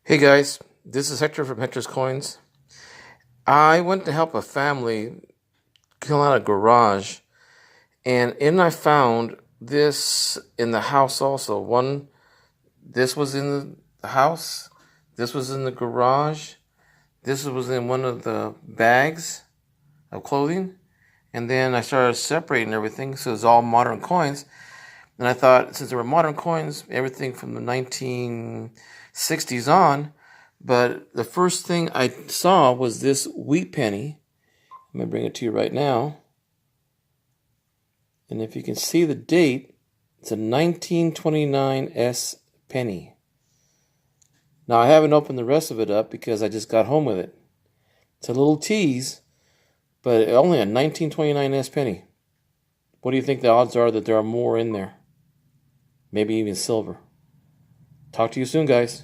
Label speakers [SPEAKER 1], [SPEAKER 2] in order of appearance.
[SPEAKER 1] Hey guys, this is Hector from Hector's Coins. I went to help a family clean out a garage, and I found this in the house also. This was in the house, this was in the garage, this was in one of the bags of clothing, and then I started separating everything, so it's all modern coins. And I thought, since there were modern coins, everything from the 1960s on. But the first thing I saw was this wheat penny. Let me bring it to you right now. And if you can see the date, it's a 1929 S penny. Now, I haven't opened the rest of it up because I just got home with it. It's a little tease, but only a 1929 S penny. What do you think the odds are that there are more in there? Maybe even silver. Talk to you soon, guys.